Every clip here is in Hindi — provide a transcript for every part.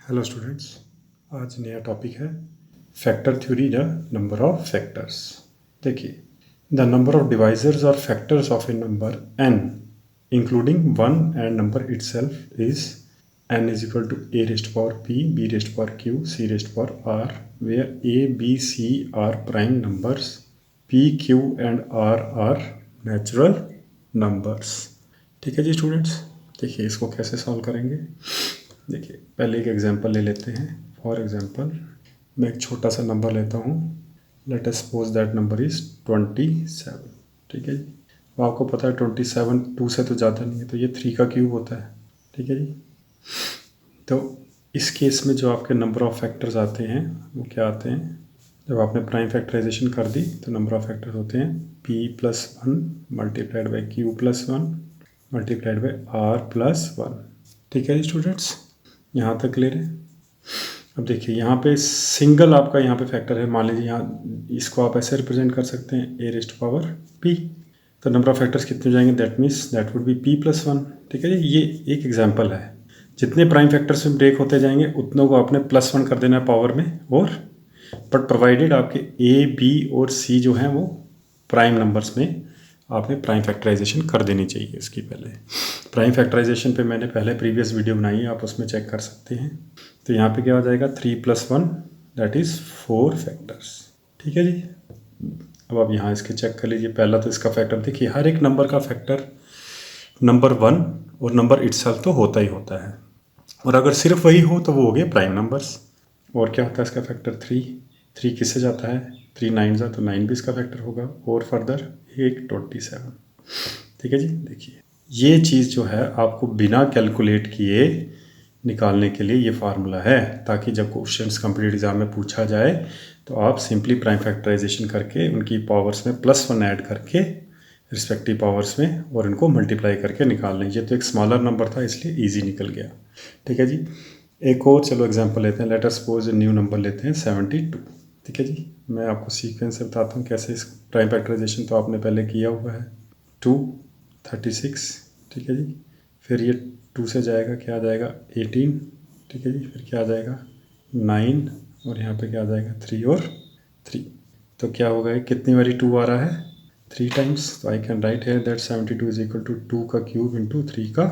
हेलो स्टूडेंट्स, आज नया टॉपिक है factor theory the number of factors. देखिए, द नंबर ऑफ डिवाइजर्स और factors of a number n including one and number itself is n is equal to a raised power p, b raised power q, c raised power r, where a, b, c are prime numbers, p, q and r are natural numbers. ठीक है जी स्टूडेंट्स, देखिए इसको कैसे सॉल्व करेंगे। देखिए पहले एक एग्जांपल ले लेते हैं। फॉर एग्जांपल मैं एक छोटा सा नंबर लेता हूँ। Let us suppose that number is 27। ठीक है जी। अब आपको पता है 27 2 से तो ज़्यादा नहीं है, तो ये 3 का क्यूब होता है। ठीक है जी। तो इस केस में जो आपके नंबर ऑफ फैक्टर्स आते हैं वो क्या आते हैं, जब आपने प्राइम फैक्टराइजेशन कर दी तो नंबर ऑफ फैक्टर्स होते हैं p+1 multiplied by q+1 multiplied by r+1। ठीक है जी स्टूडेंट्स, यहाँ तक क्लियर है। अब देखिए यहाँ पे सिंगल आपका यहाँ पे फैक्टर है, मान लीजिए यहाँ इसको आप ऐसे रिप्रेजेंट कर सकते हैं a रेस्ट पावर p। तो नंबर ऑफ फैक्टर्स कितने जाएंगे, that means that would be p+1। ठीक है जी, ये एक एग्जांपल है। जितने प्राइम फैक्टर्स में ब्रेक होते जाएंगे उतनों को आपने +1 कर देना है पावर में, और बट प्रोवाइडेड आपके a, b और c जो हैं वो प्राइम नंबर्स में आपने प्राइम फैक्टराइजेशन कर देनी चाहिए। इसकी पहले प्राइम फैक्टराइजेशन पे मैंने पहले प्रीवियस वीडियो बनाई है, आप उसमें चेक कर सकते हैं। तो यहाँ पे क्या हो जाएगा 3+1 दैट इज़ 4 फैक्टर्स। ठीक है जी। अब आप यहाँ इसके चेक कर लीजिए। पहला तो इसका फैक्टर देखिए, हर एक नंबर का फैक्टर नंबर 1 और नंबर इटसेल्फ तो होता ही होता है, और अगर सिर्फ वही हो तो वो हो गए प्राइम नंबर्स। और क्या होता है इसका फैक्टर 3 किससे जाता है, 3 9 जा तो 9 भी इसका फैक्टर होगा, और फर्दर 27। ठीक है जी। देखिए ये चीज़ जो है आपको बिना कैलकुलेट किए निकालने के लिए ये फार्मूला है, ताकि जब क्वेश्चंस कम्पिटिटिव एग्जाम में पूछा जाए तो आप सिंपली प्राइम फैक्टराइजेशन करके उनकी पावर्स में +1 ऐड करके रिस्पेक्टिव पावर्स में और इनको मल्टीप्लाई करके निकाल लें। ये तो एक स्मॉलर नंबर था इसलिए ईजी निकल गया। ठीक है जी। एक और चलो एग्जांपल लेते हैं। Let us suppose new number लेते हैं 72। ठीक है जी। मैं आपको सीक्वेंस से बताता हूँ कैसे इस प्राइम फैक्टराइजेशन तो आपने पहले किया हुआ है। 2 36। ठीक है जी। फिर ये 2 से जाएगा, क्या आ जाएगा 18। ठीक है जी। फिर क्या आ जाएगा 9, और यहाँ पे क्या आ जाएगा 3 और 3। तो क्या होगा, ये कितनी बारी 2 आ रहा है, 3 टाइम्स। तो I can write here that 72 is equal to 2 का क्यूब इंटू 3 का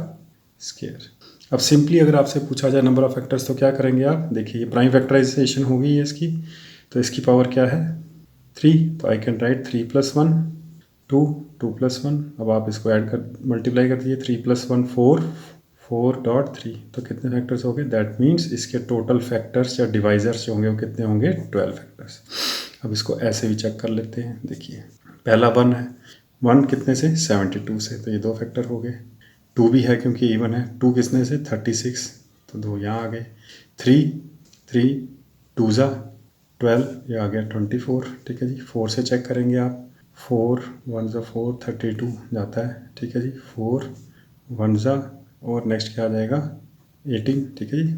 स्क्वायर। अब सिंपली अगर आपसे पूछा जाए नंबर ऑफ फैक्टर्स तो क्या करेंगे आप, देखिए ये प्राइम फैक्टराइजेशन हो गई है इसकी, तो इसकी पावर क्या है 3। तो आई कैन राइट 3+1 2 2+1। अब आप इसको ऐड कर मल्टीप्लाई कर दीजिए, 3+1 4 4.3। तो कितने फैक्टर्स हो गए, दैट मीन्स इसके टोटल फैक्टर्स या डिवाइजर्स होंगे वो कितने होंगे 12 फैक्टर्स। अब इसको ऐसे भी चेक कर लेते हैं। देखिए पहला 1 है, 1 कितने से 72 से, तो ये 2 फैक्टर हो गए। 2 भी है क्योंकि इवन है, 2 किसने से 36, तो 2 यहाँ आ गए। 3 3 2 ज़ा 12, ये आ गया 24। ठीक है जी। 4 से चेक करेंगे आप, 4 1 ज़ा 4 32 जाता है। ठीक है जी। 4 1 ज़ा, और नेक्स्ट क्या आ जाएगा 18। ठीक है जी।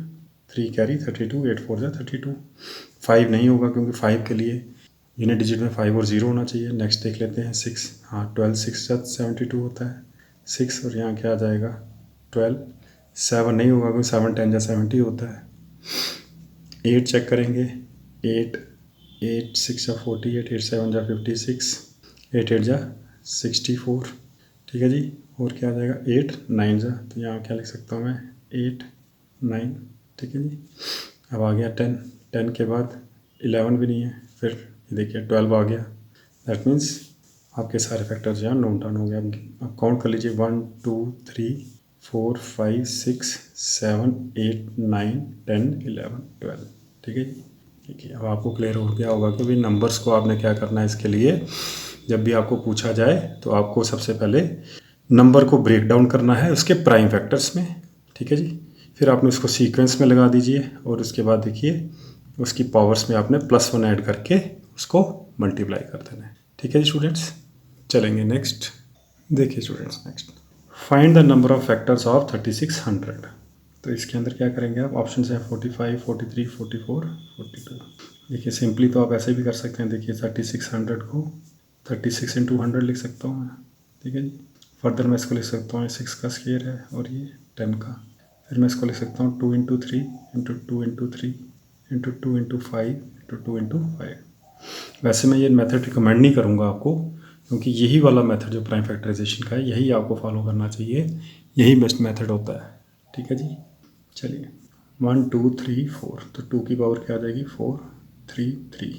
3 कैरी 32, 8 4 ज़ा 32। 5 नहीं होगा क्योंकि 5 के लिए यूनिट डिजिट में 5 और 0 होना चाहिए। नेक्स्ट देख लेते हैं 6, हाँ 12 6 ज़ा 72 होता है 6, और यहाँ क्या आ जाएगा 12। 7 नहीं होगा क्योंकि 7 10 ज़ा 70 होता है। 8 चेक करेंगे, 8 8 6 ज़ा 48, 8 7 ज़ा 56, 8 8 ज़ा 64। ठीक है जी। और क्या आ जाएगा 8 9 ज़ा, तो यहाँ क्या लिख सकता हूँ मैं 8 9। ठीक है जी। अब आ गया 10, 10 के बाद 11 भी नहीं है, फिर ये देखिए 12 आ गया। दैट मीन्स आपके सारे फैक्टर्स यहाँ नोट डाउन हो गए। अब काउंट कर लीजिए 1 2 3 4 5 6 7 8 9 10 11 12। ठीक है जी। देखिए अब आपको क्लियर हो गया होगा कि भाई नंबर्स को आपने क्या करना है। इसके लिए जब भी आपको पूछा जाए तो आपको सबसे पहले नंबर को ब्रेक डाउन करना है उसके प्राइम फैक्टर्स में। ठीक है जी। फिर आपने उसको सीक्वेंस में लगा दीजिए, और उसके बाद देखिए उसकी पावर्स में आपने +1 ऐड करके उसको मल्टीप्लाई कर देना है। ठीक है जी स्टूडेंट्स। चलेंगे नेक्स्ट। देखिए students next, find the number of factors of 3600। तो इसके अंदर क्या करेंगे आप, ऑप्शन है 45 43 44 42। देखिए सिंपली तो आप ऐसे भी कर सकते हैं। देखिए 3600 को 36 इंटू 100 लिख सकता हूँ मैं। ठीक है जी। फर्दर मैं इसको लिख सकता हूँ 6 का स्क्वायर है और ये 10 का, फिर मैं इसको लिख सकता हूँ 2 into 3 into 2 into 3 into 2 into 5 into 2 into 5। वैसे मैं ये मेथड रिकमेंड नहीं करूँगा आपको, क्योंकि यही वाला मेथड जो प्राइम फैक्टराइजेशन का है यही आपको फॉलो करना चाहिए, यही बेस्ट मेथड होता है। ठीक है जी, चलिए 1 2 3 4, तो 2 की पावर क्या आ जाएगी 4, 3 3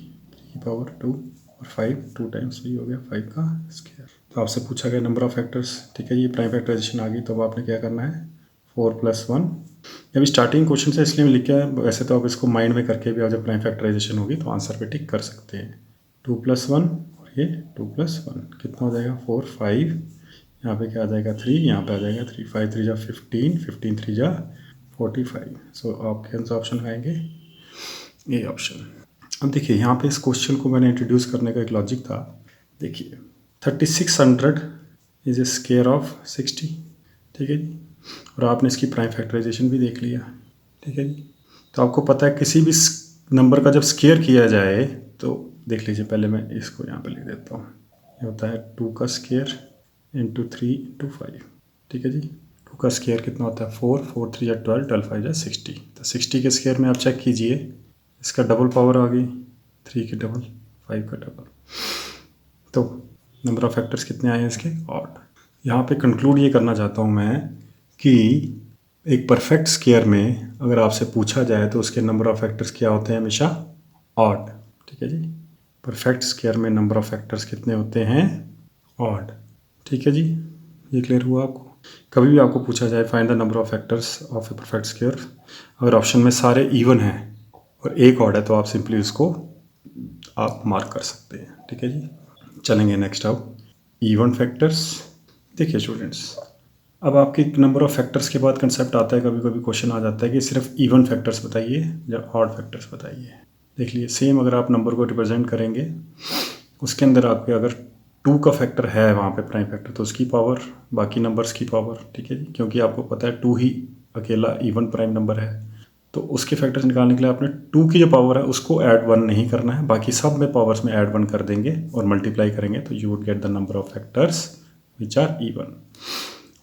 की पावर 2 और 5, 2 टाइम्स भी हो गया 5 का स्क्वायर। तो आपसे पूछा गया नंबर ऑफ फैक्टर्स। ठीक है, ये प्राइम फैक्टराइजेशन आ गई, तो अब आपने क्या करना है 4 + 1। अभी स्टार्टिंग क्वेश्चन से इसलिए मैं लिखा है, वैसे तो आप इसको माइंड में करके भी जब प्राइम फैक्टराइजेशन होगी तो आंसर पे टिक कर सकते हैं। 2 + 1 और ये 2 + 1 कितना हो जाएगा 4 5, यहाँ पे क्या आ जाएगा 3, यहाँ पे आ जाएगा 3, 5 3 जा 15, 15 3 जा 45। सो आपके आंसर ऑप्शन आएंगे ए ऑप्शन। अब देखिए यहाँ पे इस क्वेश्चन को मैंने इंट्रोड्यूस करने का एक लॉजिक था। देखिए 3600 इज ए स्क्वायर ऑफ 60। ठीक है जी, और आपने इसकी प्राइम फैक्टराइजेशन भी देख लिया। ठीक है जी, तो आपको पता है किसी भी नंबर का जब स्क्वायर किया जाए तो देख लीजिए, पहले मैं इसको यहाँ पे लिख देता हूँ। ये होता है 2 का स्क्वायर इंटू 3 इंटू 5। ठीक है जी, 2 का स्क्वायर कितना होता है 4, 4 3 जा 12, 12 5 जा 60। तो 60 के स्क्वायर में आप चेक कीजिए, इसका डबल पावर आ गई, 3 की डबल, 5 का डबल। तो नंबर ऑफ फैक्टर्स कितने आए हैं इसके, ऑड। यहाँ पे कंक्लूड ये करना चाहता हूँ मैं कि एक परफेक्ट स्क्वायर में अगर आपसे पूछा जाए तो उसके नंबर ऑफ फैक्टर्स क्या होते हैं, हमेशा ऑड। ठीक है जी, परफेक्ट स्क्वायर में नंबर ऑफ फैक्टर्स कितने होते हैं, ऑड। ठीक है जी, ये क्लियर हुआ आपको। कभी भी आपको पूछा जाए find the number of factors of a perfect square, अगर ऑप्शन में सारे इवन हैं और एक ऑड है तो आप सिंपली उसको आप मार्क कर सकते हैं। ठीक है जी, चलेंगे नेक्स्ट अब इवन फैक्टर्स। देखिए स्टूडेंट्स, अब आपके नंबर ऑफ फैक्टर्स के बाद कंसेप्ट आता है, कभी कभी क्वेश्चन आ जाता है कि सिर्फ इवन फैक्टर्स बताइए या ऑड फैक्टर्स बताइए। देख लीजिए, सेम अगर आप नंबर को रिप्रेजेंट करेंगे, उसके अंदर आपके अगर 2 का फैक्टर है वहाँ पे प्राइम फैक्टर, तो उसकी पावर बाकी नंबर्स की पावर। ठीक है जी, क्योंकि आपको पता है 2 ही अकेला इवन प्राइम नंबर है, तो उसके फैक्टर्स निकालने के लिए आपने 2 की जो पावर है उसको ऐड 1 नहीं करना है, बाकी सब में पावर्स में ऐड 1 कर देंगे और मल्टीप्लाई करेंगे, तो you would get the number of factors which are even.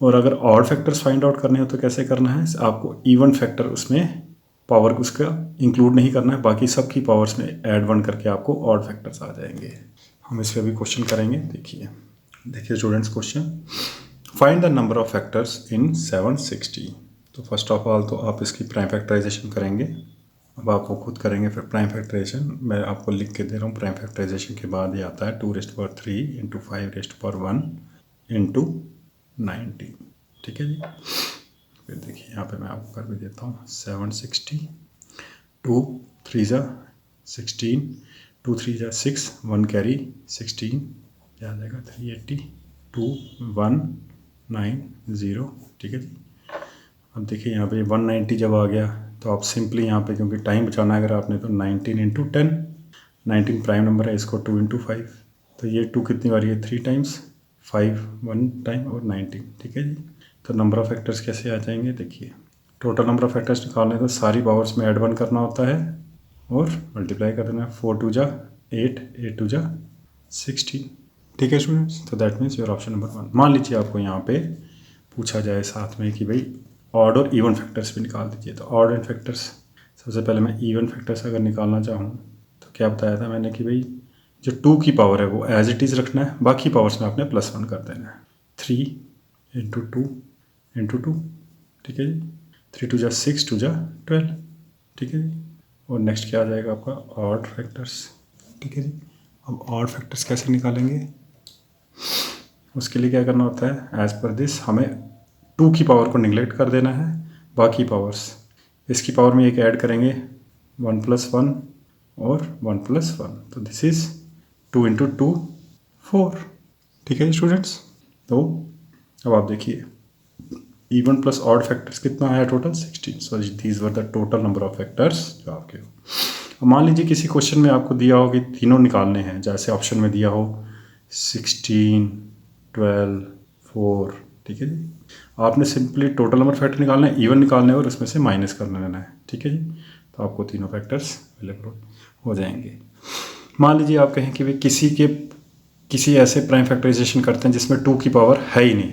और अगर ऑड फैक्टर्स फाइंड आउट करने हो तो कैसे करना है, आपको इवन फैक्टर उसमें पावर उसका इंक्लूड नहीं करना है, बाकी सब की पावर्स में ऐड 1 करके आपको ऑड फैक्टर्स आ जाएंगे। हम इस पर अभी क्वेश्चन करेंगे। देखिए students, question find the number of factors in 760। तो फर्स्ट ऑफ ऑल तो आप इसकी प्राइम फैक्टराइजेशन करेंगे। अब आप वो खुद करेंगे फिर प्राइम फैक्टराइजेशन, मैं आपको लिख के दे रहा हूँ। प्राइम फैक्टराइजेशन के बाद ये आता है 2⁻³ इंटू 5⁻1 इंटू 90। ठीक है जी, फिर देखिए यहाँ पे मैं आपको कर भी देता हूँ 760, 2 3 जा 16, 2 3 जा 6, 1 कैरी 16, आ जाएगा 380, 2 1 9 0। ठीक है जी, अब देखिए यहाँ पे 190 जब आ गया तो आप सिंपली यहाँ पे, क्योंकि टाइम बचाना है अगर आपने, तो 19 इंटू 10, 19 प्राइम नंबर है, इसको 2 इंटू 5, तो ये 2 कितनी बार है 3 टाइम्स, 5 1 टाइम और 19। ठीक है जी, तो नंबर ऑफ फैक्टर्स कैसे आ जाएंगे, देखिए टोटल नंबर ऑफ फैक्टर्स निकालने तो सारी पावर्स में ऐड 1 करना होता है और मल्टीप्लाई कर देना है। 4 2 जा 8, 8 2 जा 16। ठीक है स्टूडेंट्स, तो that means your option number 1। मान लीजिए आपको यहाँ पे पूछा जाए साथ में कि भाई ऑड और इवन फैक्टर्स भी निकाल दीजिए, तो ऑड एंड फैक्टर्स, सबसे पहले मैं इवन फैक्टर्स अगर निकालना चाहूँ तो क्या बताया था मैंने कि भाई जो 2 की पावर है वो एज इट इज़ रखना है, बाकी पावर्स में आपने +1 कर देना है। 3 इंटू 2 इंटू 2। ठीक है जी, 3 2 जा 6, 2 जा 12। ठीक है जी, और नेक्स्ट क्या आ जाएगा आपका ऑड फैक्टर्स। ठीक है जी, अब ऑड फैक्टर्स कैसे निकालेंगे, उसके लिए क्या करना होता है, एज पर दिस हमें 2 की पावर को निगलेक्ट कर देना है, बाकी पावर्स इसकी पावर में एक ऐड करेंगे 1 + 1 और 1 + 1, तो दिस इज़ 2 इंटू 2 4। ठीक है स्टूडेंट्स, तो अब आप देखिए इवन प्लस ऑड फैक्टर्स कितना आया total 16। So these were the total number of factors जो आपके हो। अब मान लीजिए किसी क्वेश्चन में आपको दिया हो कि तीनों निकालने हैं, जैसे ऑप्शन में दिया हो 16 12 4। ठीक है जी, आपने सिंपली टोटल नंबर फैक्टर निकालना है, इवन निकालना है और उसमें से माइनस करना लेना है। ठीक है जी, तो आपको तीनों फैक्टर्स अवेलेबल हो जाएंगे। मान लीजिए आप कहें कि भाई किसी ऐसे प्राइम फैक्टराइजेशन करते हैं जिसमें 2 की पावर है ही नहीं,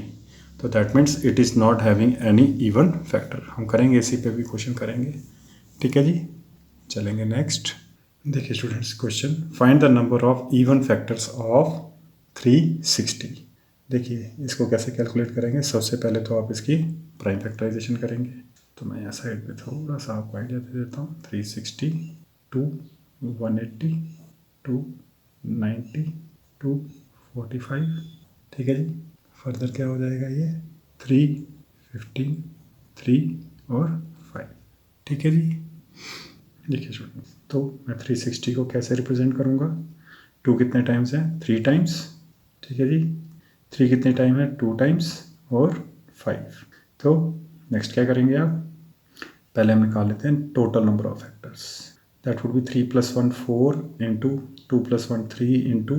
तो that means it is not having any even factor. हम करेंगे इसी पे भी क्वेश्चन करेंगे, ठीक है जी। चलेंगे नेक्स्ट। देखिए students question, find the number of even factors of 360। देखिए इसको कैसे कैलकुलेट करेंगे। सबसे पहले तो आप इसकी प्राइम फैक्टराइजेशन करेंगे। तो मैं यहाँ साइड पे थोड़ा सा आपको आइडिया दे देता हूँ। 360 2 180 2 90 2 45, ठीक है जी। फर्दर क्या हो जाएगा ये 3 15 3 और 5, ठीक है जी। देखिए स्टूडेंट्स, तो मैं 360 को कैसे रिप्रेजेंट करूँगा। 2 कितने टाइम्स है 3 टाइम्स, ठीक है जी। 3 कितने टाइम है 2 टाइम्स और 5। तो नेक्स्ट क्या करेंगे आप, पहले हम निकाल लेते हैं total number of factors. That would be 3 + 1 4 into 2 + 1 3 into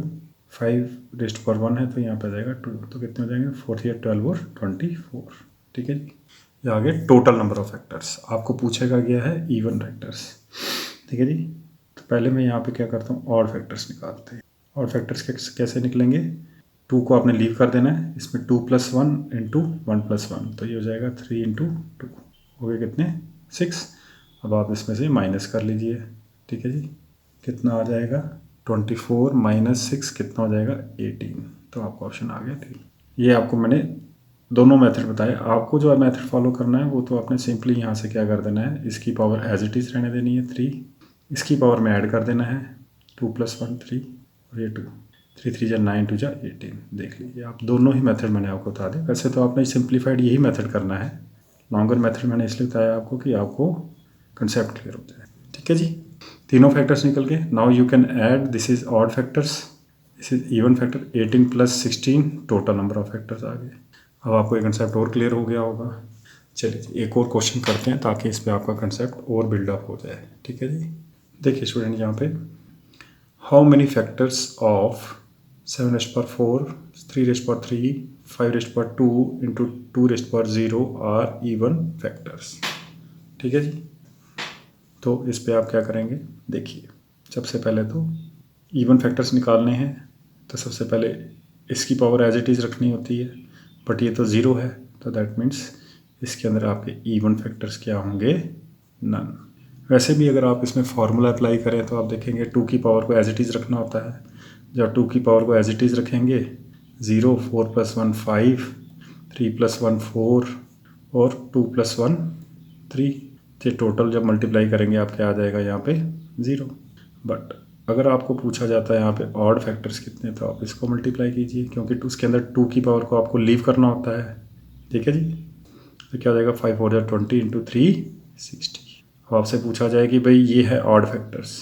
5 rest पर 1 है तो यहाँ पे आ जाएगा 2। तो कितने हो जाएंगे 4 या 12 और 24, ठीक है जी। ये आगे टोटल नंबर ऑफ फैक्टर्स आपको पूछेगा गया है इवन फैक्टर्स, ठीक है जी। तो पहले मैं यहाँ पे क्या करता हूँ ऑड फैक्टर्स निकालते हैं। ऑड फैक्टर्स कैसे निकलेंगे, 2 को आपने लीव कर देना है, इसमें 2 + 1 इंटू 1 + 1 तो ये हो जाएगा 3 इंटू 2, हो गए कितने 6। अब आप इसमें से माइनस कर लीजिए, ठीक है जी। कितना आ जाएगा 24 - 6 कितना हो जाएगा 18। तो आपका ऑप्शन आ गया 3। ये आपको मैंने दोनों मेथड बताए। आपको जो मेथड फॉलो करना है वो तो आपने सिंपली यहाँ से क्या कर देना है, इसकी पावर एज इट इज़ रहने देनी है 3, इसकी पावर में ऐड कर देना है 2 + 1 3 और ये 2, 3 3 × 9 2 × 18। देख लीजिए आप, दोनों ही मेथड मैंने आपको बता दिया। वैसे तो आपने सिंप्लीफाइड यही मेथड करना है, लॉन्गर मेथड मैंने इसलिए बताया आपको कि आपको कंसेप्ट क्लियर हो जाए, ठीक है जी। तीनों फैक्टर्स निकल के now you can add, this is odd factors, this is even factor. 18 + 16 total number of factors आ गए। अब आपको ये कंसेप्ट और क्लियर हो गया होगा। चलिए एक और क्वेश्चन करते हैं ताकि इस पर आपका कंसेप्ट और बिल्डअप हो जाए, ठीक है जी। देखिए स्टूडेंट यहाँ पे, how many factors of 7^4 3^3 5^2 into 2^0 are even factors, ठीक है जी। तो इस पे आप क्या करेंगे, देखिए सबसे पहले तो इवन फैक्टर्स निकालने हैं। तो सबसे पहले इसकी पावर एज इट इज़ रखनी होती है, बट ये तो ज़ीरो है तो दैट मीन्स इसके अंदर आपके इवन फैक्टर्स क्या होंगे, नन। वैसे भी अगर आप इसमें फार्मूला अप्लाई करें तो आप देखेंगे 2 की पावर को एज इट इज़ रखना होता है। जब 2 की पावर को एज इट इज़ रखेंगे 0 4 + 1 5 3 + 1 4 और 2 + 1 3, ये टोटल जब मल्टीप्लाई करेंगे आप क्या आ जाएगा यहाँ पे 0। बट अगर आपको पूछा जाता है यहाँ पे ऑड फैक्टर्स कितने, तो आप इसको मल्टीप्लाई कीजिए क्योंकि उसके अंदर 2 की पावर को आपको लीव करना होता है, ठीक है जी। तो क्या हो जाएगा 5 4 × 20 इंटू 3 60। अब आपसे पूछा जाए कि भाई ये है ऑड फैक्टर्स,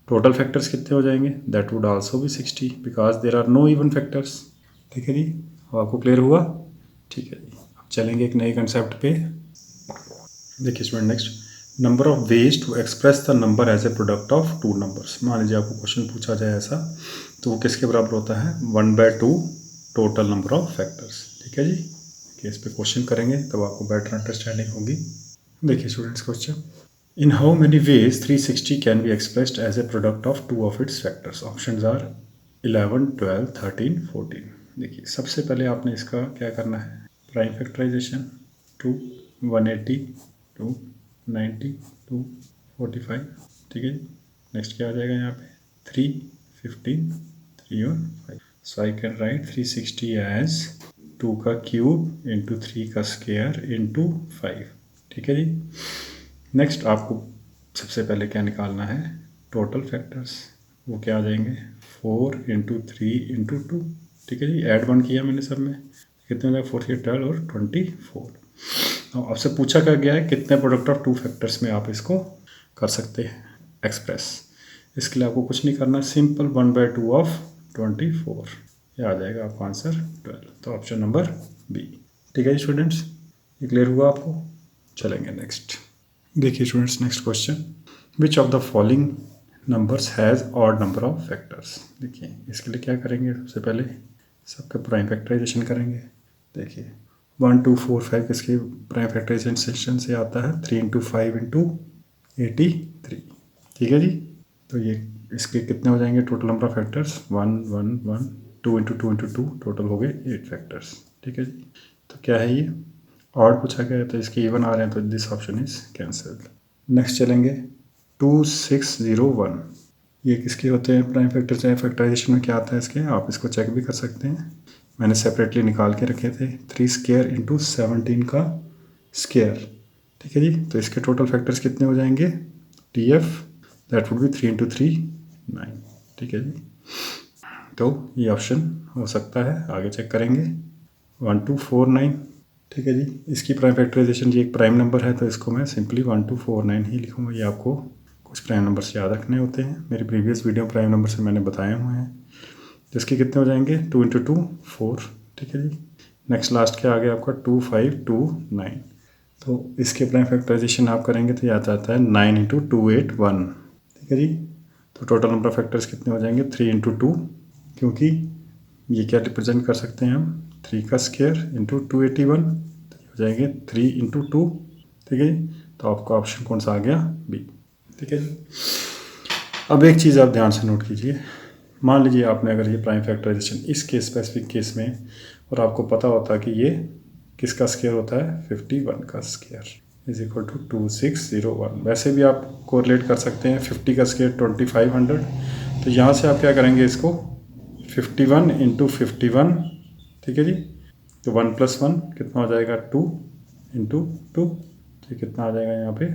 टोटल फैक्टर्स कितने हो जाएंगे, that would also be 60 because there are no even factors, ठीक है जी। अब आपको क्लियर हुआ, ठीक है जी। अब चलेंगे एक नए कंसेप्ट पे। देखिए student next, number of ways to express the number as a product of two numbers. मान लीजिए आपको क्वेश्चन पूछा जाए ऐसा, तो वो किसके बराबर होता है 1/2 टोटल नंबर ऑफ फैक्टर्स, ठीक है जी। देखिए इस पर क्वेश्चन करेंगे तब आपको बेटर अंडरस्टैंडिंग होगी। देखिए students question, in how many ways 360 can be expressed as a product of two of its factors. Options are 11 12 13 14। देखिए सबसे पहले आपने इसका क्या करना है, प्राइम फैक्टराइजेशन 2 180 2 90 2 45, ठीक है। नेक्स्ट क्या आ जाएगा यहाँ पे 3 15 3 और 5। सो आई कैन राइट 360 एज 2 का क्यूब इंटू 3 का स्क्वायर इंटू 5, ठीक है जी। नेक्स्ट आपको सबसे पहले क्या निकालना है, टोटल फैक्टर्स। वो क्या आ जाएंगे 4 इंटू 3 इंटू 2, ठीक है जी। ऐड 1 किया मैंने सब में, कितने हो जाएगा 4 से 12 और 24। तो आपसे पूछा क्या गया है कितने प्रोडक्ट ऑफ टू फैक्टर्स में आप इसको कर सकते हैं एक्सप्रेस। इसके लिए आपको कुछ नहीं करना, सिंपल 1/2 ऑफ 24, ये आ जाएगा आपका आंसर 12। तो ऑप्शन नंबर बी, ठीक है जी स्टूडेंट्स, ये क्लियर हुआ आपको। चलेंगे नेक्स्ट। देखिए students next question, which of the following numbers has odd number of factors. देखिए इसके लिए क्या करेंगे, सबसे पहले सबका प्राइम फैक्टराइजेशन करेंगे। देखिए 1 2 4 5 किसके प्राइम फैक्टराइजेशन से आता है 3 × 5 × 83, ठीक है जी। तो ये इसके कितने हो जाएंगे total number of factors 1 1 1 2 × 2 × 2 total हो गए 8 फैक्टर्स, ठीक है जी। तो क्या है ये, ऑड पूछा गया है तो इसके इवन आ रहे हैं तो this option is cancelled. Next चलेंगे 2601। ये किसके होते हैं प्राइम फैक्टर, चाहे फैक्टराइजेशन में क्या आता है इसके, आप इसको चेक भी कर सकते हैं। मैंने सेपरेटली निकाल के रखे थे, 3 स्क्वायर इंटू 17 का स्क्वायर, ठीक है जी। तो इसके टोटल फैक्टर्स कितने हो जाएंगे, T F that would be 3 into 3 9, ठीक है जी। तो ये ऑप्शन हो सकता है, आगे चेक करेंगे 1249, ठीक है जी। इसकी प्राइम फैक्टराइजेशन, ये एक प्राइम नंबर है तो इसको मैं सिंपली 1249 ही लिखूँगा। ये आपको कुछ प्राइम नंबर से याद रखने होते हैं, मेरी प्रीवियस वीडियो प्राइम नंबर से मैंने बताए हुए हैं। तो इसके कितने हो जाएंगे, 2 इंटू 2 4, ठीक है जी। नेक्स्ट लास्ट क्या आ गया आपका 2529। तो इसके प्राइम फैक्टराइजेशन आप करेंगे तो याद आता है 9 इंटू 281, ठीक है जी। तो टोटल नंबर ऑफ फैक्टर्स कितने हो जाएंगे 3 इंटू 2, क्योंकि ये क्या रिप्रेजेंट कर सकते हैं हम, 3 का स्क्वायर इंटू 281, तो हो जाएंगे 3 इंटू 2, ठीक है जी। तो आपका ऑप्शन कौन सा आ गया, बी, ठीक है जी। अब एक चीज़ आप ध्यान से नोट कीजिए, मान लीजिए आपने अगर ये प्राइम फैक्टराइजेशन इस केस स्पेसिफिक केस में, और आपको पता होता कि ये किसका स्क्वायर होता है 51 का स्क्वायर इज इक्वल टू 2601। वैसे भी आप कोरिलेट कर सकते हैं, 50 का स्क्वायर 2500, तो यहाँ से आप क्या करेंगे इसको 51 इंटू 51, ठीक है जी। तो 1 + 1 कितना हो जाएगा 2 इंटू 2, तो कितना आ जाएगा यहाँ पे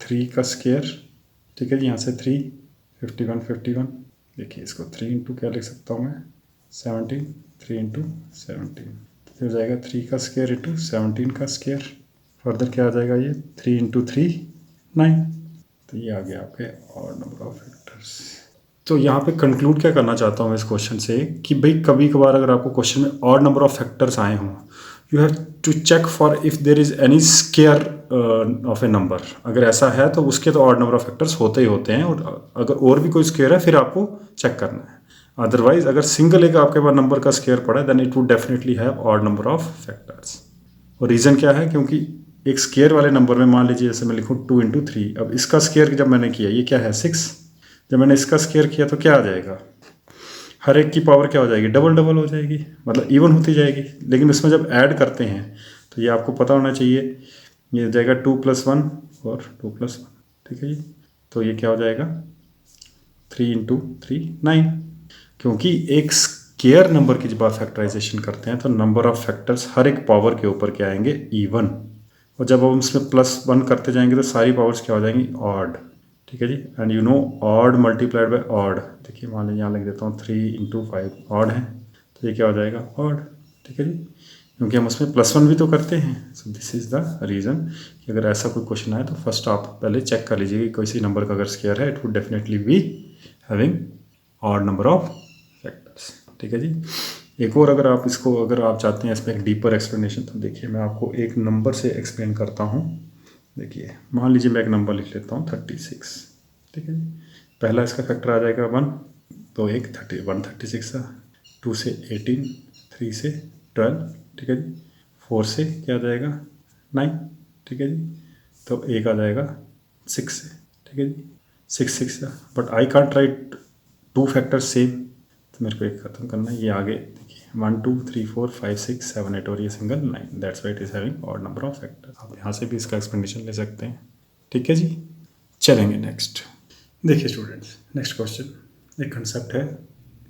3 का स्क्वायर, ठीक है जी। यहाँ से 3 51 51, देखिए इसको 3 इंटू क्या लिख सकता हूँ मैं 17, 3 इंटू 17, तो हो जाएगा 3 का स्क्वायर इंटू 17 का स्क्वायर। फर्दर क्या आ जाएगा ये 3 इंटू 3 9, तो ये आ गया आपके और नंबर ऑफ फैक्टर्स। तो यहाँ पे कंक्लूड क्या करना चाहता हूँ मैं इस क्वेश्चन से, कि भाई कभी कभार अगर आपको क्वेश्चन में और नंबर ऑफ फैक्टर्स आए हों, you have to check for if there is any square of a number. अगर ऐसा है तो उसके तो और नंबर ऑफ फैक्टर्स होते ही होते हैं, और अगर और भी कोई स्केयर है फिर आपको चेक करना है। अदरवाइज अगर सिंगल एक आपके पास नंबर का स्केयर पड़ा है then it would definitely have odd number of factors. और रीज़न क्या है, क्योंकि एक स्केयर वाले नंबर में मान लीजिए जैसे मैं लिखूँ 2 इंटू 3, अब इसका स्केयर जब मैंने किया ये क्या है 6, जब मैंने इसका स्केयर किया तो क्या आ जाएगा, हर एक की पावर क्या हो जाएगी, डबल डबल हो जाएगी, मतलब इवन होती जाएगी। लेकिन इसमें जब ऐड करते हैं तो ये आपको पता होना चाहिए, ये हो जाएगा 2 + 1 और 2 + 1, ठीक है जी। तो ये क्या हो जाएगा 3 इंटू 3 9, क्योंकि एक स्केयर नंबर की जब आप फैक्टराइजेशन करते हैं तो नंबर ऑफ फैक्टर्स हर एक पावर के ऊपर क्या आएंगे इवन, और जब हम इसमें +1 करते जाएंगे तो सारी पावर्स क्या हो जाएंगी ऑड, ठीक है जी। And you know odd multiplied by odd, देखिए मान लीजिए यहाँ लिख देता हूँ 3 इंटू 5 ऑड है, तो ये क्या हो जाएगा ऑड, ठीक है जी, क्योंकि हम उसमें +1 भी तो करते हैं। So this is the reason कि अगर ऐसा कोई क्वेश्चन आए तो फर्स्ट आप पहले चेक कर लीजिए कि किसी नंबर का अगर स्केयर है it would definitely be having odd number of factors, ठीक है जी। एक और अगर आप इसको, अगर आप चाहते हैं इसमें एक डीपर एक्सप्लेनेशन, तो देखिए मैं आपको एक नंबर से एक्सप्लेन करता हूँ। देखिए मान लीजिए मैं एक नंबर लिख लेता हूँ 36, ठीक है जी। पहला इसका फैक्टर आ जाएगा 1, तो एक 136 है, 2 से 18, 3 से 12, ठीक है जी, 4 से क्या आ जाएगा 9, ठीक है जी। तो एक आ जाएगा 6 से, ठीक है जी, 6 6 है, but I can't right 2 factor same, तो मेरे को एक ख़त्म करना है। ये आगे देखिए 1 2 3 4 5 6 7 8 और ये single 9, that's why it is having odd number of factor. आप यहाँ से भी इसका एक्सप्लेनेशन ले सकते हैं, ठीक है जी। चलेंगे नेक्स्ट। देखिए स्टूडेंट्स, नेक्स्ट क्वेश्चन एक कंसेप्ट है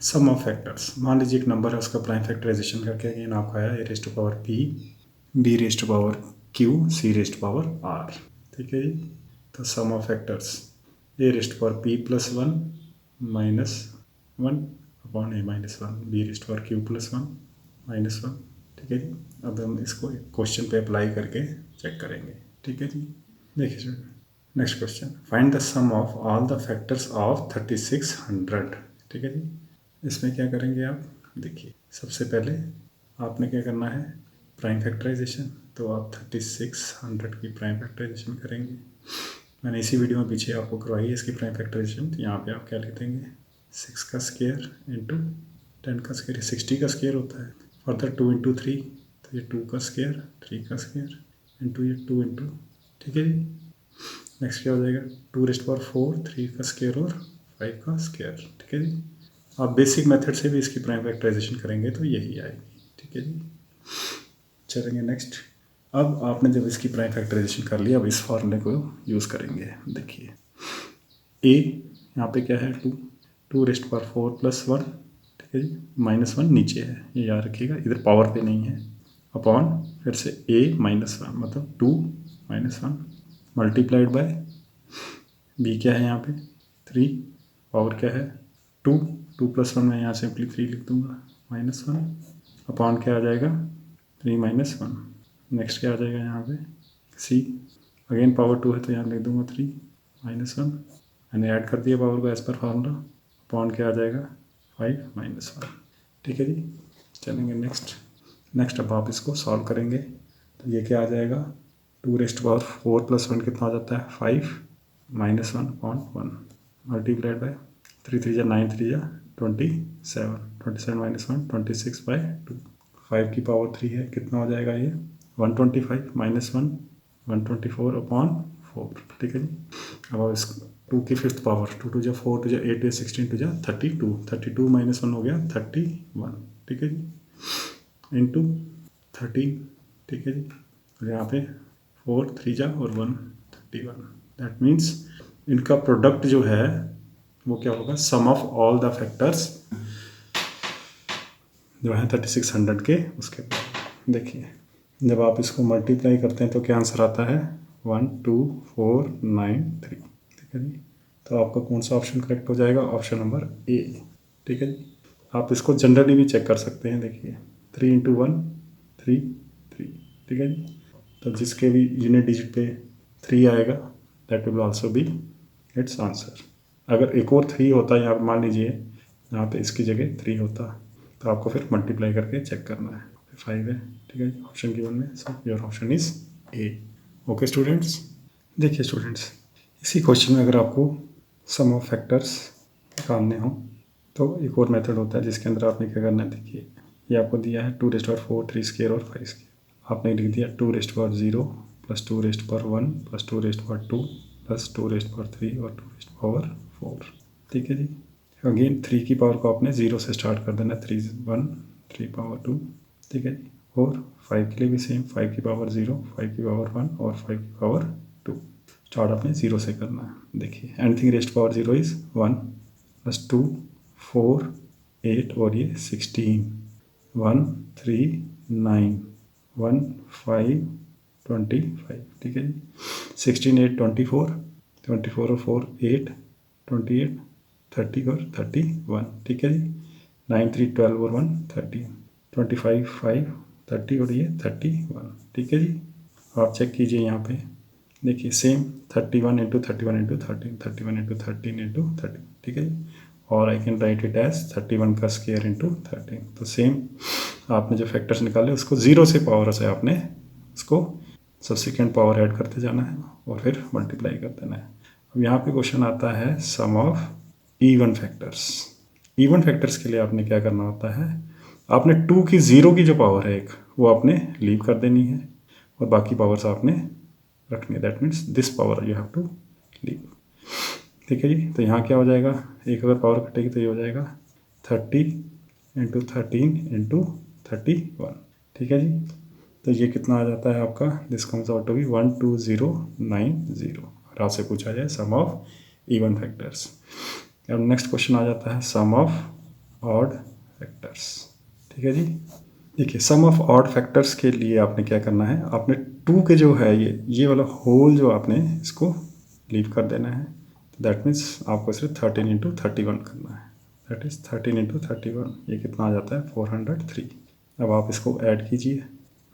सम ऑफ फैक्टर्स। मान लीजिए एक नंबर है, उसका प्राइम फैक्टराइजेशन करके अगेन आपका है a⁻p b⁻q c⁻r, ठीक है जी। तो sum of factors a⁻p + 1 - 1 upon a - 1 b⁻q + 1 - 1, ठीक है जी। अब हम इसको क्वेश्चन पे अप्लाई करके चेक करेंगे, ठीक है जी। देखिए student, next question, find the sum of all the factors of 3600, ठीक है जी। इसमें क्या करेंगे आप, देखिए सबसे पहले आपने क्या करना है प्राइम फैक्टराइजेशन, तो आप 3600 की प्राइम फैक्टराइजेशन करेंगे। मैंने इसी वीडियो में पीछे आपको करवाई है इसकी प्राइम फैक्टराइजेशन। तो यहाँ पे आप क्या लिख देंगे 6 का स्क्वायर इंटू 10 का स्क्वायर, 60 का स्क्वायर होता है। फर्दर 2 इंटू 3, तो ये 2 का स्क्वायर, 3 का स्क्वायर इंटू ये 2 इंटू, ठीक है जी। नेक्स्ट क्या हो जाएगा 2⁻4 3 का स्क्वायर और 5 का स्क्वायर, ठीक है जी। आप बेसिक मेथड से भी इसकी प्राइम फैक्टराइजेशन करेंगे तो यही आएगी, ठीक है जी। चलेंगे नेक्स्ट। अब आपने जब इसकी प्राइम फैक्टराइजेशन कर लिया, अब इस फॉर्मूले को यूज़ करेंगे। देखिए ए यहाँ पे क्या है 2 रेस्ट पावर 4 प्लस 1, ठीक है जी, -1 नीचे है, ये याद रखिएगा, इधर पावर पे नहीं है, अपॉन फिर से a -1 मतलब 2 -1 मल्टीप्लाइड बाय b क्या है यहाँ पे 3, पावर क्या है 2 प्लस 1 मैं यहाँ सिंपली 3 लिख दूंगा, -1 अपॉन क्या आ जाएगा 3 -1। नेक्स्ट क्या आ जाएगा यहाँ पे c, अगेन पावर 2 है तो यहाँ लिख दूंगा 3 -1, मैंने ऐड कर दिया पावर को एज पर फार्मूला, अपॉन क्या आ जाएगा 5 -1, ठीक है जी। चलेंगे नेक्स्ट अब आप इसको सॉल्व करेंगे तो ये क्या आ जाएगा 2 रेस्ट पावर 4 प्लस 1 कितना हो जाता है 5 -1 अपॉन 1 मल्टीप्लाइड बाय 3 3 9 3 27 -1 26/2, 5 की पावर 3 है, कितना हो जाएगा ये 125 -1 124 अपॉन 4, ठीक है जी। अब आप इसको 2 की फिफ्थ पावर 2 2 4 2 8 16 2 32 -1 हो गया 31, ठीक है जी, इंटू 13, ठीक है जी, और यहाँ पे 4 3 और 1 31, दैट मीन्स इनका प्रोडक्ट जो है वो क्या होगा सम ऑफ ऑल द फैक्टर्स जो है 3600 के उसके बाद। देखिए जब आप इसको मल्टीप्लाई करते हैं तो क्या आंसर आता है 12493, ठीक है जी। तो आपका कौन सा ऑप्शन करेक्ट हो जाएगा, ऑप्शन नंबर ए, ठीक है जी। आप इसको जनरली भी चेक कर सकते हैं, देखिए 3 × 1 3 3, ठीक है जी। तो जिसके भी यूनिट डिजिट पे 3 आएगा that will also be it's answer. अगर एक और 3 होता है यहाँ पर, मान लीजिए यहाँ पे इसकी जगह 3 होता तो आपको फिर मल्टीप्लाई करके चेक करना है, 5 है, ठीक है, ऑप्शन गिवन में, so your option is a. Okay students, देखिए स्टूडेंट्स इसी क्वेश्चन में अगर आपको सम ऑफ फैक्टर्स निकालने हो तो एक और मेथड होता है जिसके अंदर आपने क्या करना है। देखिए ये आपको दिया है 2 रेस्ट पावर 4 3 स्क्वायर और 5 स्क्वायर, आपने लिख दिया 2 rest power 0 plus 2 rest power 1 plus 2 rest power 2 plus 2 rest power 3 और 2 रेस्ट पावर 4, ठीक है जी। अगेन 3 की पावर को आपने 0 से स्टार्ट कर देना, 3 1 3 पावर 2, ठीक है जी। और 5 के लिए भी सेम, 5 की पावर 0 5 की पावर 1 और 5 की पावर 2, स्टार्ट आपने 0 से करना है। देखिए anything rest power 0 is 1 plus 2 4 8 और ये 16 1 3 9 1 5 25, ठीक है जी। 16 8 24 24 और 4 8 28 30 और 31, ठीक है जी। 9 3 12 और 1 13 25 5 30 और ये 31, ठीक है जी। आप चेक कीजिए यहाँ पे, देखिए सेम 31 × 31 × 13 31 × 13 × 13, ठीक है जी। और I can write it as 31 का स्क्वायर × 13। तो सेम आपने जो फैक्टर्स निकाले उसको 0 से पावर से आपने उसको सब्सिक्वेंट पावर ऐड करते जाना है और फिर मल्टीप्लाई कर देना है। अब यहाँ पे क्वेश्चन आता है sum of even factors. Even factors के लिए आपने क्या करना होता है, आपने 2 की 0 की जो पावर है एक वो आपने लीव कर देनी है और बाकी पावर्स आपने रखनी है, that means this power you have to leave, ठीक है जी। तो यहाँ क्या हो जाएगा, एक अगर पावर कटेगी तो ये हो जाएगा 30 × 13 × 31, ठीक है जी। तो ये कितना आ जाता है आपका, this comes out to be 12090, और आपसे पूछा जाए सम ऑफ इवन फैक्टर्स। अब नेक्स्ट क्वेश्चन आ जाता है सम ऑफ ऑड फैक्टर्स, ठीक है जी। देखिए सम ऑफ ऑड फैक्टर्स के लिए आपने क्या करना है, आपने 2 के जो है ये वाला होल जो आपने इसको लीव कर देना है, दैट मीन्स आपको सिर्फ 13 × 31 करना है, दैट इज़ 13 × 31, ये कितना आ जाता है 403। अब आप इसको ऐड कीजिए,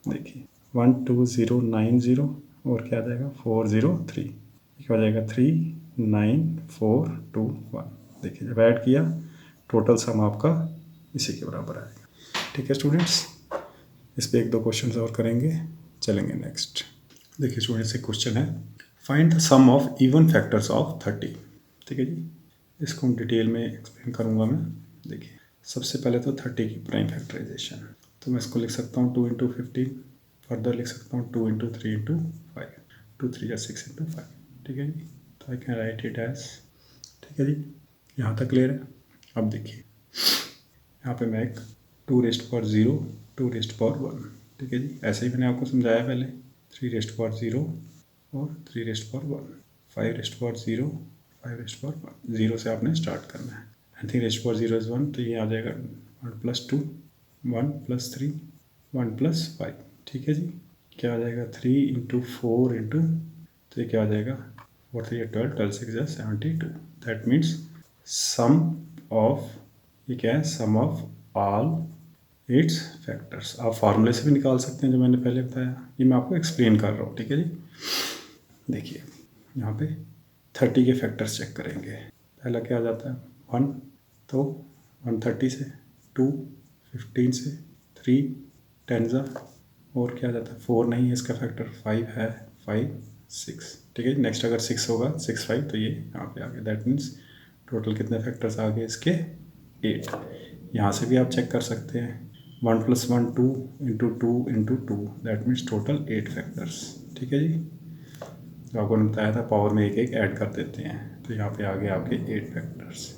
देखिए 12090 और क्या आ जाएगा 403, क्या हो जाएगा 39421। देखिए जब ऐड किया टोटल सम आपका इसी के बराबर आएगा, ठीक है स्टूडेंट्स। इस पर 1-2 क्वेश्चन और करेंगे, चलेंगे नेक्स्ट। देखिए स्टूडेंट्स एक क्वेश्चन है, find the sum of even factors of 30, ठीक है जी। इसको हम डिटेल में एक्सप्लेन करूँगा मैं। देखिए सबसे पहले तो 30 की प्राइम फैक्टराइजेशन, तो मैं इसको लिख सकता हूँ 2 × 15, फर्दर लिख सकता हूँ 2 × 3 × 5, 2 3 या 6 × 5, ठीक है जी। तो I can write it as, ठीक है जी, यहाँ तक क्लियर है। अब देखिए यहाँ पे मैं एक 2 रेस्ट पावर 0 2 रेस्ट पावर 1 ठीक है जी। ऐसे ही मैंने आपको समझाया पहले, 3 रेस्ट पावर 0 और 3 rest power 1, 5 rest power 0, 5 rest power 1, 0 से आपने स्टार्ट करना है। I think rest power 0 is 1, तो ये आ जाएगा 1 + 2, 1 + 3, 1 + 5, ठीक है जी। क्या आ जाएगा 3 × 4 × तो ये क्या आ जाएगा 4 3 12, 12 6 72, दैट मीन्स सम ऑफ, ये क्या है, sum of all it's factors. आप फार्मूले से भी निकाल सकते हैं जो मैंने पहले बताया, ये मैं आपको एक्सप्लेन कर रहा हूँ, ठीक है जी। देखिए यहाँ पे 30 के फैक्टर्स चेक करेंगे। पहला क्या आ जाता है 1, तो 1 30 से, 2 15 से, 3 10 ज़ा, और क्या आ जाता है 4 नहीं है इसका फैक्टर, 5 है, 5 6, ठीक है। नेक्स्ट अगर 6 होगा 6 5, तो ये यहाँ पे आ गया, दैट मीन्स टोटल कितने फैक्टर्स आ गए इसके 8। यहाँ से भी आप चेक कर सकते हैं 1 + 1 2 × 2 × 2, दैट मीन्स टोटल 8 फैक्टर्स, ठीक है जी। तो आपको बताया था पावर में एक एक ऐड कर देते हैं, तो यहाँ पे आ गए आपके 8 फैक्टर्स,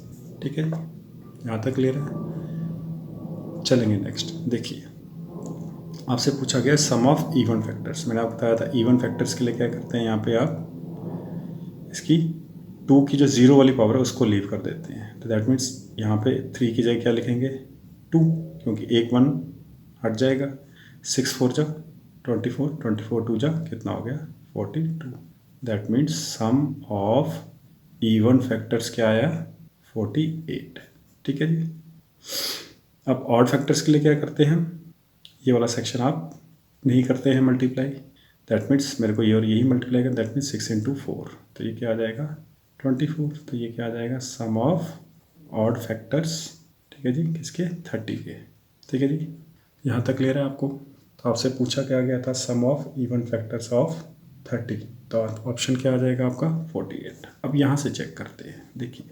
ठीक है जी। यहाँ तक क्लियर है। चलेंगे नेक्स्ट। देखिए आपसे पूछा गया सम ऑफ इवन फैक्टर्स। मैंने आपको बताया था इवन फैक्टर्स के लिए क्या करते हैं, यहाँ पे आप इसकी 2 की जो 0 वाली पावर है उसको लीव कर देते हैं, तो दैट मीन्स यहाँ पे 3 की जगह क्या लिखेंगे 2, क्योंकि एक 1 हट जाएगा। 6 4 जा 24, 24 2 जा कितना हो गया 42, that means sum of even factors क्या आया 48, ठीक है जी। अब ऑड फैक्टर्स के लिए क्या करते हैं हम, ये वाला सेक्शन आप नहीं करते हैं मल्टीप्लाई, दैट मीन्स मेरे को ये और यही मल्टीप्लाई कर, दैट मीन्स 6 × 4, तो ये क्या आ जाएगा 24, तो ये क्या आ जाएगा सम ऑफ ऑड फैक्टर्स, ठीक है जी, किसके 30 के, ठीक है जी। यहाँ तक क्लियर है आपको। तो आपसे पूछा क्या गया था सम ऑफ इवन फैक्टर्स ऑफ 30, तो ऑप्शन क्या आ जाएगा आपका 48। अब यहाँ से चेक करते हैं। देखिए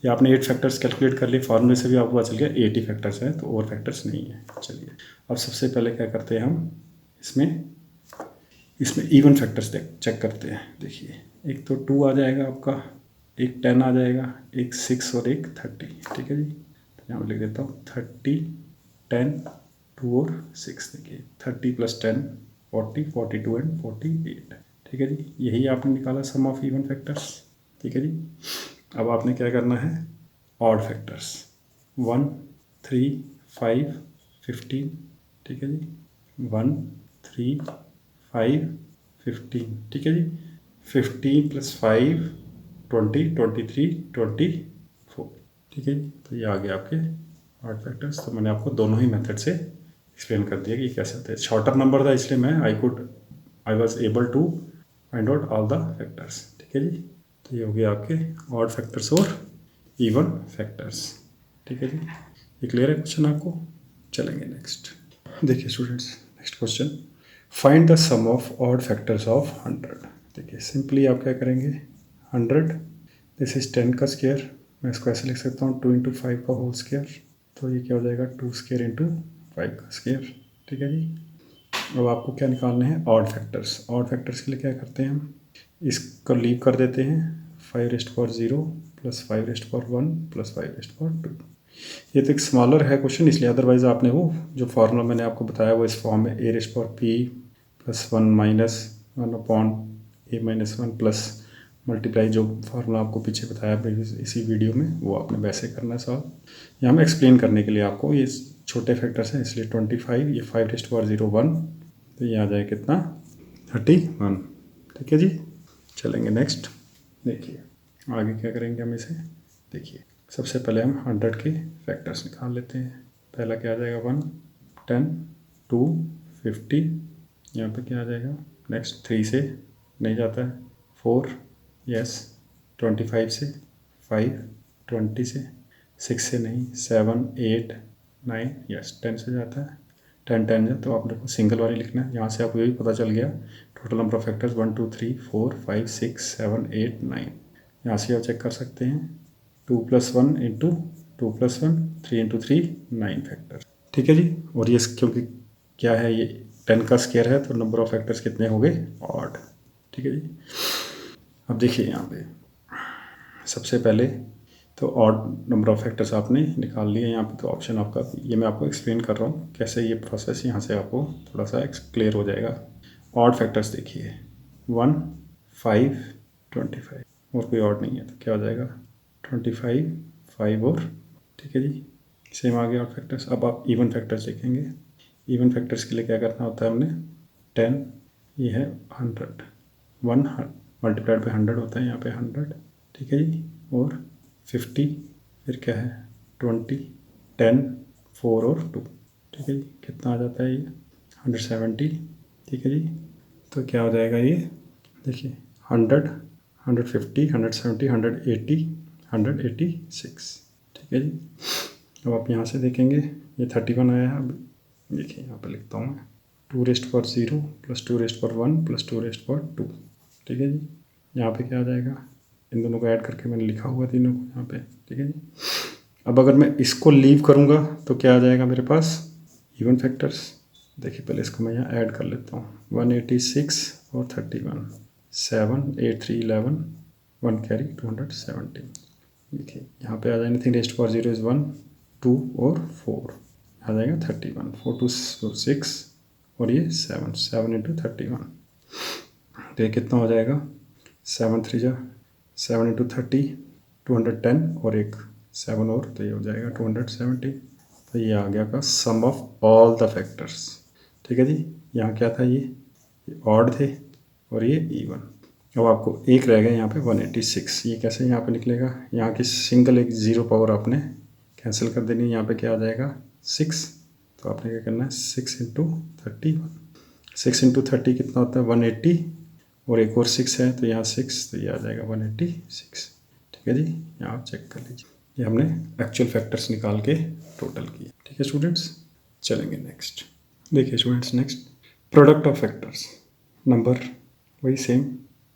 ये आपने 8 फैक्टर्स कैलकुलेट कर लिए, फार्मूले से भी आपको पता चल गया 80 फैक्टर्स हैं, तो और फैक्टर्स नहीं है। चलिए अब सबसे पहले क्या करते हैं हम, इसमें इवन फैक्टर्स चेक करते हैं। देखिए एक तो 2 आ जाएगा आपका, एक 10 आ जाएगा, एक 6 और एक 30, ठीक है जी। तो यहाँ मैं लिख देता हूँ 30 10 2 और 6। देखिए 30 + 10 40 42 एंड 48, ठीक है जी। यही आपने निकाला सम ऑफ इवन फैक्टर्स, ठीक है जी। अब आपने क्या करना है ऑड फैक्टर्स 1 3 5 15, ठीक है जी। 1 3 5 15, ठीक है जी। 15 + 5 20 23 24, ठीक है जी। तो ये आ गया आपके ऑड फैक्टर्स। तो मैंने आपको दोनों ही मेथड से एक्सप्लेन कर दिया कि ये कैसे होते हैं। शॉर्टर नंबर था इसलिए मैं I was able to find out all the factors, ठीक है जी। तो ये हो गया आपके ऑड फैक्टर्स और इवन फैक्टर्स, ठीक है जी। ये क्लियर है क्वेश्चन आपको। चलेंगे नेक्स्ट। देखिए students next question, find the sum of odd factors of 100। देखिए सिंपली आप क्या करेंगे 100 दिस इज 10 का स्क्वायर, मैं इसको ऐसे लिख सकता हूँ 2 × 5 का होल स्क्वायर, तो ये क्या हो जाएगा 2 स्क्वायर × 5 का स्क्वायर, ठीक है जी। अब आपको क्या निकालने हैं ऑड फैक्टर्स। ऑड फैक्टर्स के लिए क्या करते हैं हम, इसको लीव कर देते हैं 5⁻0 + 5⁻1 + 5⁻2। ये तो एक स्मॉलर है क्वेश्चन इसलिए, अदरवाइज आपने वो जो फार्मूला मैंने आपको बताया वो इस फॉर्म में a⁻p + 1 - 1 + मल्टीप्लाई जो फार्मूला आपको पीछे बताया इसी वीडियो में, वो आपने वैसे करना है सॉल्व। यहाँ मैं एक्सप्लेन करने के लिए आपको, ये छोटे फैक्टर्स हैं इसलिए 25, ये 5⁻0 1, तो ये आ जाए कितना 31, ठीक है जी। चलेंगे नेक्स्ट। देखिए आगे क्या करेंगे हम इसे, देखिए सबसे पहले हम 100 के फैक्टर्स निकाल लेते हैं। पहला क्या आ जाएगा 1 10 2 50, यहाँ पे क्या आ जाएगा नेक्स्ट 3 से नहीं जाता है, 4 यस, 25 से, 5 20 से, 6 से नहीं, 7 8 9 यस, 10 से जाता है, 10 10 है तो आपने को सिंगल वाली लिखना है। यहाँ से आपको ये भी पता चल गया टोटल नंबर ऑफ फैक्टर्स 1 2 3 4 5 6 7 8 9। यहाँ से आप चेक कर सकते हैं 2 + 1 × 2 + 1 3 × 3 9 फैक्टर, ठीक है जी। और ये क्योंकि क्या है ये 10 का स्क्वायर है तो नंबर ऑफ फैक्टर्स कितने हो गए ऑड, ठीक है जी। अब देखिए यहाँ पे सबसे पहले तो ऑड नंबर ऑफ फैक्टर्स आपने निकाल लिए यहाँ पे। तो ऑप्शन आपका, ये मैं आपको एक्सप्लेन कर रहा हूँ कैसे ये प्रोसेस, यहाँ से आपको थोड़ा सा क्लियर हो जाएगा। ऑड फैक्टर्स देखिए 1, 5, 25 और कोई ऑड नहीं है तो क्या हो जाएगा 25, 5 और ठीक है जी, सेम आ गया ऑड फैक्टर्स। अब आप इवन फैक्टर्स देखेंगे। इवन फैक्टर्स के लिए क्या करना होता है हमने 10, ये है 100, 1 मल्टीप्लाइड बाई 100 होता है यहाँ पे 100 ठीक है जी, और 50 फिर क्या है 20, 10, 4 और 2 ठीक है जी, कितना आ जाता है ये 170 ठीक है जी। तो क्या हो जाएगा ये देखिए 100, 150, 170, 180, 186 ठीक है जी। अब आप यहाँ से देखेंगे ये 31 आया है। अब देखिए यहाँ पे लिखता हूँ मैं 2⁻0 + 2⁻1 + 2⁻2 ठीक है जी। यहाँ पे क्या आ जाएगा, इन दोनों को ऐड करके मैंने लिखा हुआ तीनों को यहाँ पे ठीक है जी। अब अगर मैं इसको लीव करूँगा तो क्या आ जाएगा मेरे पास इवन फैक्टर्स। देखिए पहले इसको मैं यहाँ ऐड कर लेता हूँ 186 और 31, 7, 8, 3, 11, 1 कैरी 217। देखिए यहाँ पे आ जाएगा 3⁻0 इज़ 1, 2 और 4 आ जाएगा 31, 4 2 6 और ये 7, 7 × 31 तो ये कितना हो जाएगा 7 3 जा 7 × 30 210 और एक 7 और तो ये हो जाएगा 270। तो ये आ गया का सम ऑफ ऑल द फैक्टर्स ठीक है जी। यहाँ क्या था ये ऑड थे और ये इवन। अब आपको एक रह गया यहाँ पे 186, ये कैसे यहाँ पे निकलेगा, यहाँ की सिंगल एक ज़ीरो पावर आपने कैंसिल कर देनी है। यहाँ पे क्या आ जाएगा 6, तो आपने क्या करना है 6 × 31, 6 × 30 कितना होता है 180 और एक और 6 है तो यहाँ 6 तो ये आ जाएगा 186 ठीक है जी। यहाँ आप चेक कर लीजिए, ये हमने एक्चुअल फैक्टर्स निकाल के टोटल किए ठीक है स्टूडेंट्स। चलेंगे नेक्स्ट, देखिए students next product of factors. Number वही सेम,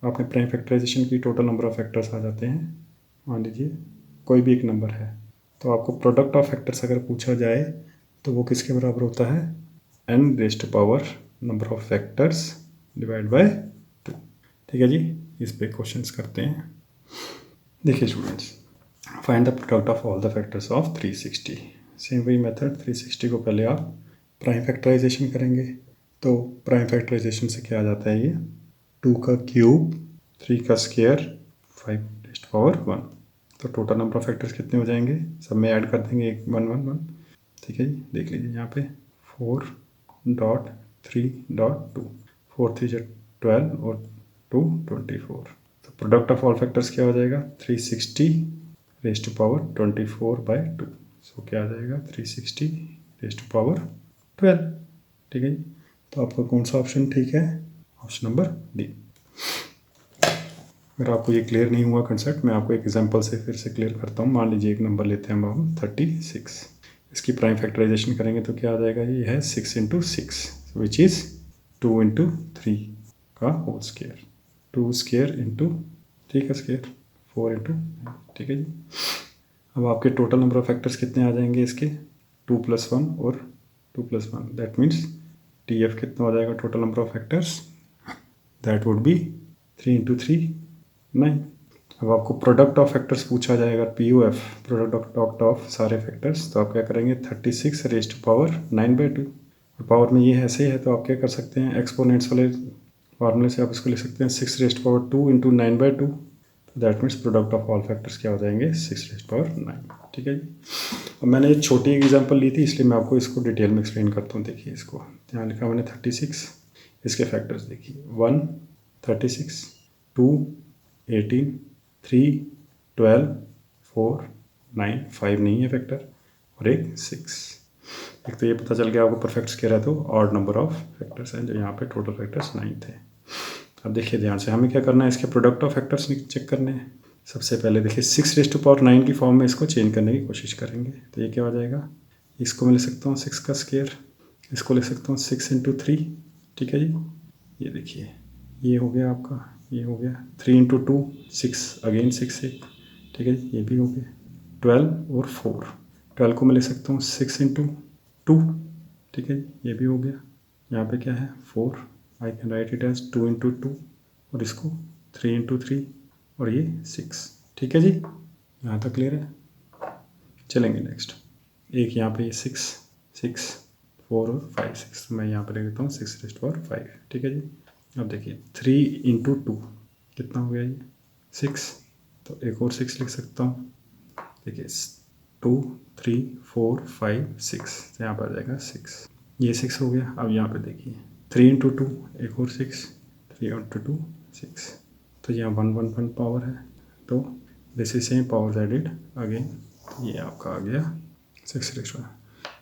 आपने प्राइम फैक्टराइजेशन की टोटल नंबर ऑफ फैक्टर्स आ जाते हैं। मान लीजिए कोई भी एक नंबर है तो आपको प्रोडक्ट ऑफ फैक्टर्स अगर पूछा जाए तो वो किसके बराबर होता है n⁻⁴ number of factors divide by 2 ठीक है जी। इस पे क्वेश्चंस करते हैं। देखिए students find the product of all the factors of 360। Same वही मेथड 360 को पहले आप प्राइम फैक्टराइजेशन करेंगे तो प्राइम फैक्टराइजेशन से क्या आ जाता है ये 2 का क्यूब 3 का स्क्वायर 5⁻1 तो टोटल नंबर ऑफ फैक्टर्स कितने हो जाएंगे, सब में ऐड कर देंगे 1 1 1 ठीक है जी। देख लीजिए यहाँ पे 4.3.2 4 3 12 और 2 24 तो प्रोडक्ट ऑफ ऑल फैक्टर्स क्या हो जाएगा 360⁻24/2 सो क्या आ जाएगा 360⁻12 ठीक है जी। तो आपका कौन सा ऑप्शन ठीक है, ऑप्शन नंबर डी। अगर आपको ये क्लियर नहीं हुआ कंसेप्ट, मैं आपको एक एग्जांपल से फिर से क्लियर करता हूँ। मान लीजिए एक नंबर लेते हैं हम 36, इसकी प्राइम फैक्टराइजेशन करेंगे तो क्या आ जाएगा, ये है 6 × 6 विच इज़ 2 × 3 का होल स्क्वायर, 2 स्क्वायर इंटू 3 का स्क्वायर 4 × ठीक है जी। अब आपके टोटल नंबर ऑफ फैक्टर्स कितने आ जाएंगे इसके 2 + 1 और 2 + 1 दैट मीन्स TF कितना हो जाएगा total number of factors, that would be 3 × 3 9। अब आपको प्रोडक्ट ऑफ फैक्टर्स पूछा जाएगा POF प्रोडक्ट ऑफ सारे फैक्टर्स तो आप क्या करेंगे 36⁻9/2 पावर में ये ऐसे ही है तो आप क्या कर सकते हैं एक्सपोनेंट्स वाले फार्मूले से आप इसको लिख सकते हैं 6⁻2 × 9/2 तो that means product of all factors क्या हो जाएंगे 6�9 ठीक है जी। अब मैंने एक छोटी एग्जांपल ली थी इसलिए मैं आपको इसको डिटेल में एक्सप्लेन करता हूँ। देखिए इसको यहाँ लिखा मैंने 36, इसके फैक्टर्स देखिए 1 36 2 18 3 12 4 9 5 नहीं है फैक्टर और एक 6। एक तो ये पता चल गया आपको परफेक्ट स्क्वायर है तो ऑड नंबर ऑफ फैक्टर्स हैं, जो यहाँ पे टोटल फैक्टर्स 9 थे। अब देखिए ध्यान से हमें क्या करना है, इसके प्रोडक्ट ऑफ फैक्टर्स चेक करने हैं। सबसे पहले देखिए 6⁻9 की फॉर्म में इसको चेंज करने की कोशिश करेंगे तो ये क्या हो जाएगा, इसको मैं लिख सकता हूँ 6 का स्क्वायर, इसको लिख सकता हूँ 6 × 3 ठीक है जी। ये देखिए ये हो गया आपका, ये हो गया 3 × 2 6 अगेन 6 एक ठीक है जी, ये भी हो गया 12 और 4, 12 को मैं लिख सकता हूँ 6 × 2 ठीक है जी, ये भी हो गया। यहाँ पे क्या है 4, I can write it as 2 × 2 और इसको 3 × 3 और ये 6 ठीक है जी। यहाँ तक क्लियर है। चलेंगे नेक्स्ट, एक यहाँ पे 6 6 4 और 5 6, तो मैं यहाँ पे लिख देता हूँ 6⁵5, ठीक है जी। अब देखिए 3 × 2 कितना हो गया ये 6, तो एक और 6 लिख सकता हूँ। देखिए 2 3 4 5 6, तो यहाँ पर आ जाएगा 6, ये 6 हो गया। अब यहाँ पे देखिए 3 × 2 एक और 6, 3 × 2 6, तो यहाँ 1 1 1 पावर है, तो this is same powers added again, ये आपका आ गया 6⁵1।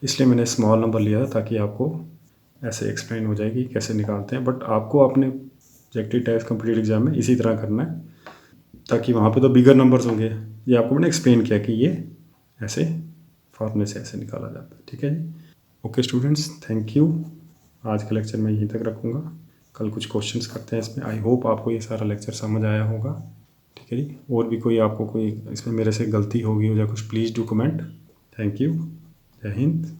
इसलिए मैंने स्मॉल नंबर लिया था ताकि आपको ऐसे एक्सप्लेन हो जाएगी कैसे निकालते हैं, बट आपको अपने ऑब्जेक्टिव टाइप कम्पिटिटिव एग्जाम में इसी तरह करना है, ताकि वहाँ पे तो बिगर नंबर्स होंगे। ये आपको मैंने एक्सप्लेन किया कि ये ऐसे फॉर्मूले से ऐसे निकाला जाता है, ठीक है जी। Okay students, thank you. आज का लेक्चर मैं यहीं तक रखूँगा, कल कुछ क्वेश्चंस करते हैं इसमें। आई होप आपको ये सारा लेक्चर समझ आया होगा, ठीक है जी। और भी कोई आपको कोई इसमें मेरे से गलती होगी या कुछ, please do comment. Thank you, जय हिंद।